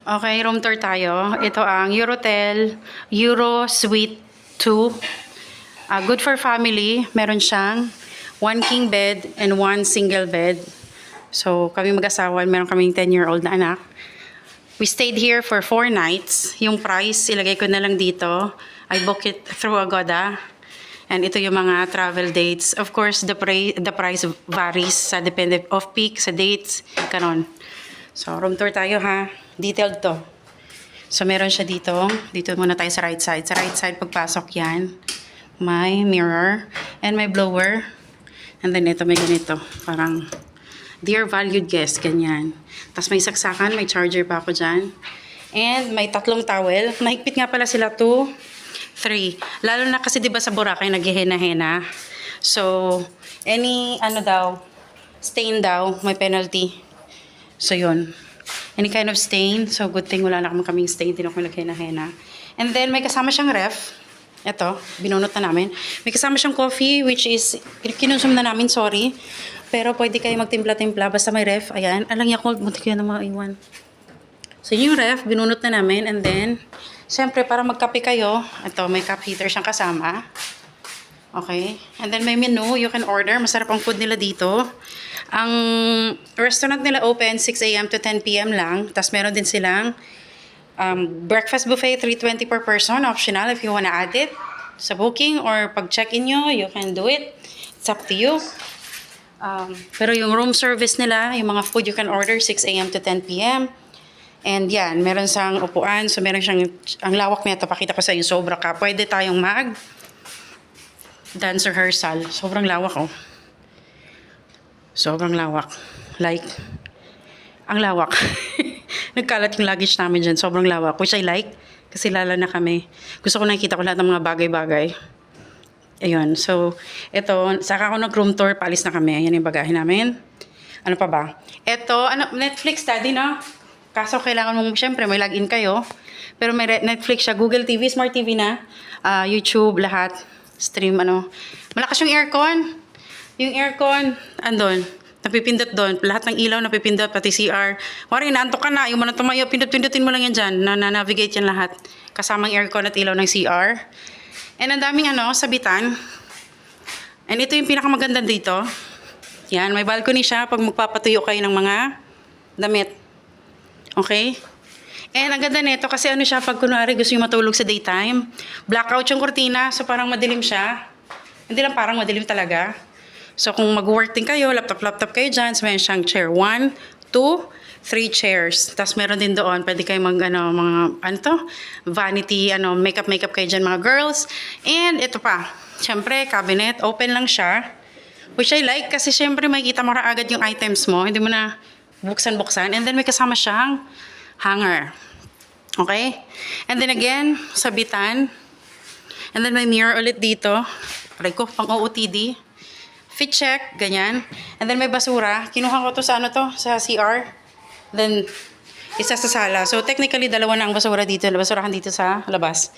Okay, room tour tayo. Ito ang Eurotel Euro Suite 2. Good for family. Meron siyang 1 king bed and 1 single bed. So, kami mag-asawa, meron kaming 10-year-old na anak. We stayed here for 4 nights. Yung price, ilagay ko na lang dito. I book it through Agoda. And ito yung mga travel dates. Of course, the price varies sa depende off-peak, sa dates, kanon. So, room tour tayo ha. Detailed to. So, meron siya dito. Dito muna tayo sa right side. Sa right side, pagpasok yan, may mirror and may blower. And then, ito may ganito. Parang, dear valued guest, ganyan. Tapos may saksakan, may charger pa ako dyan. And may 3 towel. Mahigpit nga pala sila 2, 3. Lalo na kasi 'di ba sa Boracay naghihena-hena. So, any stain daw, may penalty. So, yun. Any kind of stain. So, good thing wala na kaming stain. Hindi na ako naghihena-hena. And then, may kasama siyang ref. Ito, binunot na namin. May kasama siyang coffee, which is, kinonsum na namin, sorry. Pero pwede kayo magtimpla-timpla, basta may ref. Ayan, alang Yakult, muntik yun na mga iwan. So, yung ref, binunot na namin. And then, syempre, para magkape kayo, ito, may cup heater siyang kasama. Okay. And then, may menu, you can order. Masarap ang food nila dito. Ang restaurant nila open 6 a.m. to 10 p.m. lang. Tapos, meron din silang breakfast buffet, $3.20 per person. Optional if you wanna add it sa booking or pag check-in nyo, you can do it. It's up to you. Pero yung room service nila, yung mga food you can order 6 a.m. to 10 p.m. And yan, meron siyang upuan. So, meron siyang, ang lawak nito, pakita ko sa inyo, sobra ka. Pwede tayong dance rehearsal. Sobrang lawak, oh. Sobrang lawak. Like, ang lawak. Nagkalat yung luggage namin dyan. Sobrang lawak. Which I like. Kasi lala na kami. Gusto ko nakikita ko lahat ng mga bagay-bagay. Ayun. So, ito. Saka ako nag-room tour. Paalis na kami. Ayan yung bagahe namin. Ano pa ba? Ito. Netflix study, no? Kaso kailangan mong, syempre, may login kayo. Pero may Netflix siya. Google TV, Smart TV na. YouTube, lahat. Stream, Malakas yung aircon. Yung aircon, andun. Napipindot doon. Lahat ng ilaw napipindot, pati CR. Wari, naantok ka na. Yung mga tumayo, pindot-pindutin mo lang yan dyan. Na-navigate yan lahat. Kasamang aircon at ilaw ng CR. And ang daming sabitan. And ito yung pinakamaganda dito. Yan, may balcony siya pag magpapatuyo kayo ng mga damit. Okay? And ang ganda nito kasi siya pag kunwari gusto yung matulog sa daytime. Blackout yung kurtina, so parang madilim siya. Hindi lang parang madilim talaga. So kung mag-work din kayo, laptop kayo dyan, so meron siyang chair. 1, 2, 3 chairs. Tapos meron din doon, pwede kayo vanity, makeup kayo dyan mga girls. And ito pa, syempre, cabinet, open lang siya. Which I like kasi syempre makikita mo agad yung items mo. Hindi mo na buksan-buksan. And then may kasama siyang hanger. Okay? And then again, sabitan. And then may mirror ulit dito. Aray ko, pang OOTD. Fit check, ganyan. And then may basura. Kinuha ko to sa sa CR. Then, isa sa sala. So, technically, dalawa na ang basura dito. Basurahan dito sa labas.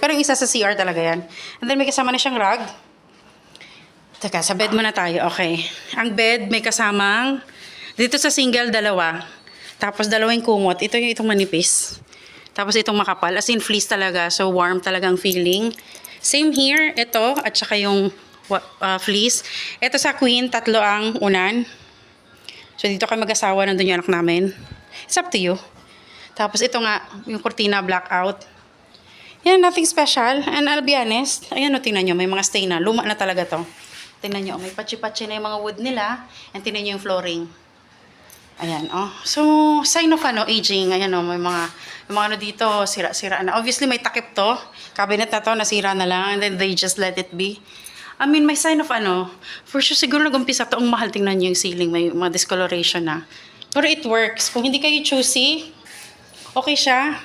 Parang isa sa CR talaga yan. And then, may kasama na siyang rug. Teka, sa bed muna tayo. Okay. Ang bed, may kasamang, dito sa single, 2. Tapos, 2 kumot. Ito yung itong manipis. Tapos, itong makapal. As in, fleece talaga. So, warm talagang feeling. Same here. Ito, at saka yung fleece. Ito sa queen, 3 ang unan. So, dito kayo mag-asawa, nandun yung anak namin. It's up to you. Tapos, ito nga, yung cortina, blackout. Yan, nothing special. And I'll be honest, ayan tingnan nyo, may mga stain na. Luma na talaga to. Tingnan nyo, may patsi-patsi na yung mga wood nila. And tingnan nyo yung flooring. Ayan, oh. So, sign of aging. Ayan, may mga dito, sira-sira na. Obviously, may takip to. Cabinet na to, nasira na lang. And then, they just let it be. I mean, may sign of for sure, siguro nag-umpisa to. Ang mahal, tingnan nyo yung ceiling. May mga discoloration na. Pero it works. Kung hindi kayo choosy, okay siya.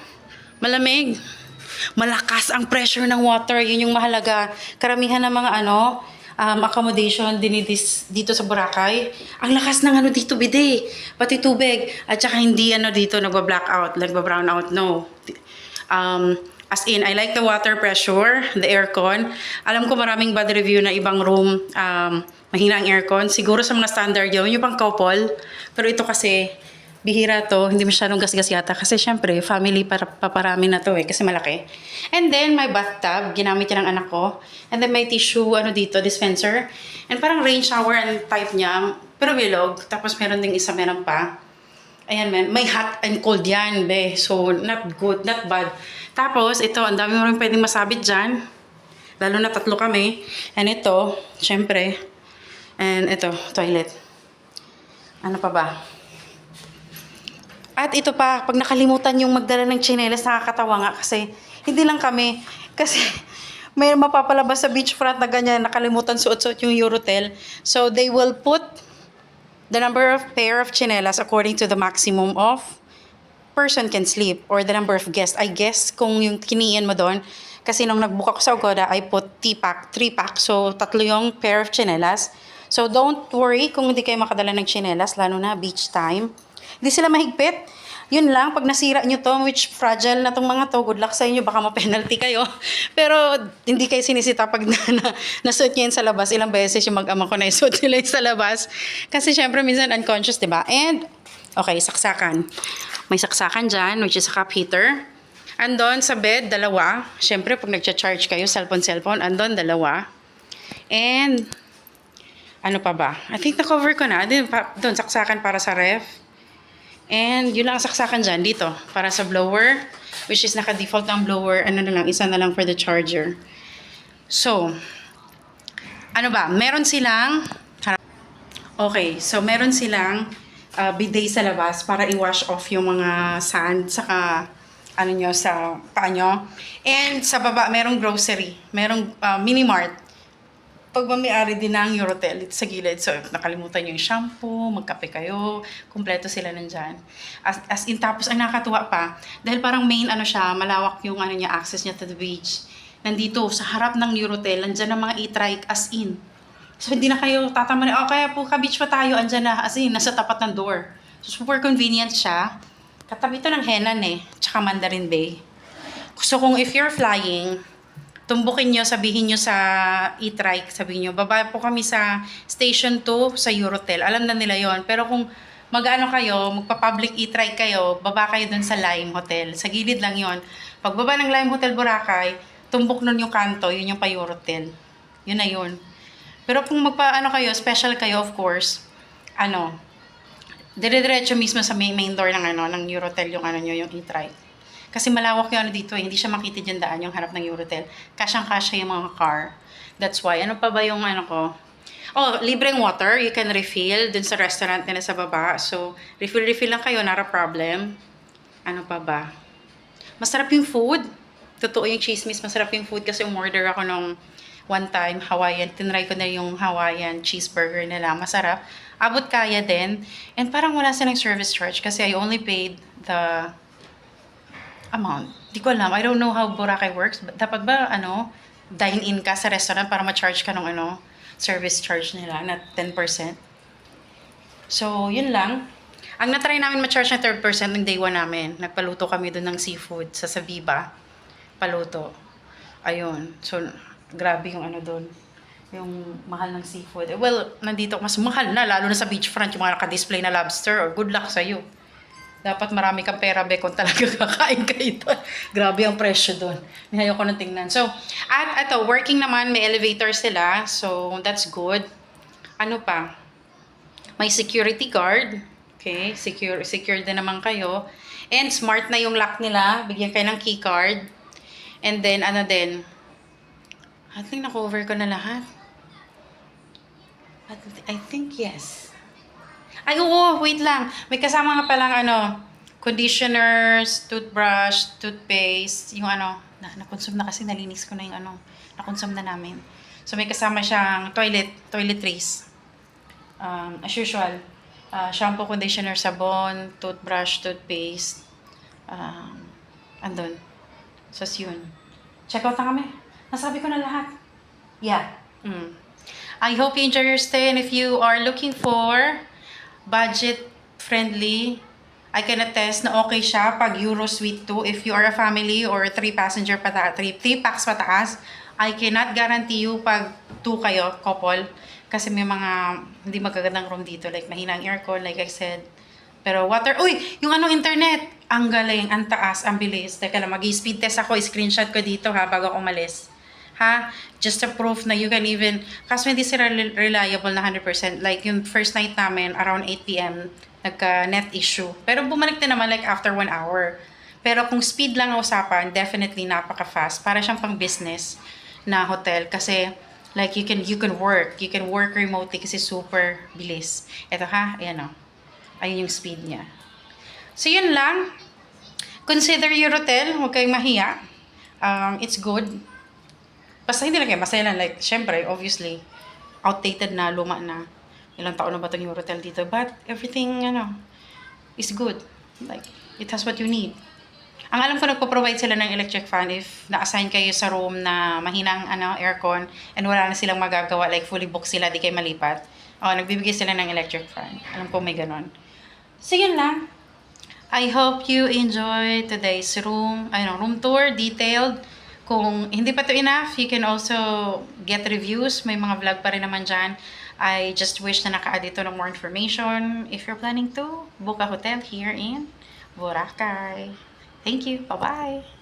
Malamig. Malakas ang pressure ng water. Yun yung mahalaga. Karamihan ng mga accommodation dito sa Boracay. Ang lakas ng dito, bide. Pati tubig. At saka hindi dito nagba-blackout, nagba-brown out. No. As in, I like the water pressure, the aircon. Alam ko maraming bad review na ibang room, mahina ang aircon. Siguro sa mga standard yun, yung pang couple. Pero ito kasi, bihira to, hindi masyadong gasgas yata. Kasi syempre, family para paparami na to eh, kasi malaki. And then, my bathtub, ginamit yan ng anak ko. And then, may tissue, dito, dispenser. And parang rain shower ang type niya, pero bilog. Tapos, meron ding isa, meron pa. Ayan, man. May hot and cold yan, be. So, not good, not bad. Tapos, ito, ang dami mo rin pwedeng masabit dyan. Lalo na 3 kami. And ito, syempre. And ito, toilet. Ano pa ba? At ito pa, pag nakalimutan yung magdala ng tsinelas, nakakatawa nga kasi hindi lang kami. Kasi may mapapalabas sa beachfront na ganyan, nakalimutan suot-suot yung Eurotel. So, they will put the number of pair of tsinelas according to the maximum of person can sleep or the number of guests. I guess kung yung kiniin mo doon, kasi nung nagbuka ko sa Agoda, I put 3-pack. So, 3 yung pair of tsinelas. So, don't worry kung hindi kayo makadala ng tsinelas, lalo na beach time. Hindi sila mahigpit. Yun lang, pag nasira nyo to, which fragile na tong mga to, good luck sa inyo, baka ma-penalty kayo. Pero hindi kayo sinisita pag nasuot nyo yun sa labas. Ilang beses yung mag-ama ko na isuot nila yun sa labas. Kasi syempre, minsan unconscious, diba? And, okay, saksakan. May saksakan dyan, which is a cup heater. Andon sa bed, 2. Syempre, pag nag-charge kayo, cellphone, andon 2. And, ano pa ba? I think na-cover ko na. Doon, saksakan para sa ref. And yun lang ang saksakan dyan, dito. Para sa blower, which is naka-default ang blower. Isa na lang for the charger. So, ano ba? Meron silang, okay, so meron silang bidet sa labas para i-wash off yung mga sand, saka, sa paa nyo. And sa baba, merong grocery. Merong mini-mart. Pag mamiari din ng Eurotel sa gilid. So, if nakalimutan yung shampoo, magkape kayo, kumpleto sila nandyan. As in, tapos ang nakatuwa pa, dahil parang main siya, malawak yung access niya to the beach. Nandito, sa harap ng Eurotel, nandyan ang mga e-trike as in. So, hindi na kayo tatamani, kaya po ka-beach pa tayo, andyan na, as in, nasa tapat ng door. So, super convenient siya. Katabi ito ng Henan tsaka Mandarin Bay. So, kung if you're flying, tumbukin nyo, sabihin nyo sa e-trike, sabihin nyo, baba po kami sa Station 2 sa Eurotel. Alam na nila yon. Pero kung magpa-public e-trike kayo, baba kayo dun sa Lime Hotel. Sa gilid lang yon. Pagbaba ng Lime Hotel Boracay, tumbok nun yung kanto, yun yung pa-Eurotel. Yun na yun. Pero kung kayo, special kayo, of course, dire-diretso mismo sa main door ng Eurotel yung yung e-trike. Kasi malawak yung dito hindi siya makita dyan daan yung harap ng Eurotel. Kasyang-kasya yung mga car. That's why. Ano pa ba yung ko? Oh, libreng water. You can refill dun sa restaurant nila sa baba. So, refill lang kayo, not a problem. Ano pa ba? Masarap yung food. Totoo yung chismis, masarap yung food kasi umorder ako nung one time, Hawaiian. Tinry ko na yung Hawaiian cheeseburger nila. Masarap. Abot kaya din. And parang wala silang service charge kasi I only paid the amount. Di ko alam. I don't know how Boracay works. Dapat ba, dine-in ka sa restaurant para ma-charge ka ng service charge nila na 10%? So, yun lang. Ang natry namin ma-charge na 3% ng day 1 namin. Nagpaluto kami doon ng seafood sa Saviva. Paluto. Ayun. So, grabe yung doon. Yung mahal ng seafood. Well, nandito mas mahal na. Lalo na sa beachfront, yung mga naka-display na lobster. Or good luck sa'yo. Dapat marami kang pera, be, kung talaga kakain kayo doon. Grabe ang presyo doon. Nihayo ko nang tingnan. So, at ito, working naman, may elevator sila. So, that's good. Ano pa? May security guard. Okay, secure din naman kayo. And smart na yung lock nila. Bigyan kayo ng key card. And then, I think na-cover ko na lahat. I think yes. Ay, oo, wait lang. May kasama nga palang conditioners, toothbrush, toothpaste, yung na-consume na kasi, nalinis ko na yung na-consume na namin. So, may kasama siyang toiletries. As usual, shampoo, conditioner, sabon, toothbrush, toothpaste, andun. So, yun. Check out na kami. Nasabi ko na lahat. Yeah. I hope you enjoy your stay, and if you are looking for budget-friendly, I can attest na okay siya pag Euro Suite 2. If you are a family or 3 packs pataas, I cannot guarantee you pag 2 kayo, couple, kasi may mga hindi magagandang room dito, like mahina ang aircon, like I said, Pero yung internet, ang galing, ang taas, ang bilis. Teka lang, mag-speed test ako, screenshot ko dito ha, bago ako umalis. Ha? Just a proof na you can even, kaso hindi sila reliable na 100%. Like, yung first night namin, around 8 p.m., nagka-net issue. Pero bumalik na naman like after 1 hour. Pero kung speed lang ang usapan, definitely napaka-fast. Para siyang pang business na hotel. Kasi, like, you can work remotely kasi super bilis. Ito ha, ayan o. Ayun yung speed niya. So, yun lang. Consider your hotel. Huwag kayong mahiya. It's good. Basta hindi lang kayo masaya lang. Like, syempre, obviously, outdated na, luma na. Ilang taon na ba itong Eurotel dito? But, everything, is good. Like, it has what you need. Ang alam ko, nagpo-provide sila ng electric fan if na-assign kayo sa room na mahinang aircon and wala na silang magagawa, like fully booked sila, di kayo malipat. Nagbibigay sila ng electric fan. Alam ko may ganon. So, yun lang. I hope you enjoy today's room tour, detailed. Kung hindi pa to enough, you can also get reviews. May mga vlog pa rin naman dyan. I just wish na naka-add ito ng more information. If you're planning to book a hotel here in Boracay. Thank you. Bye-bye.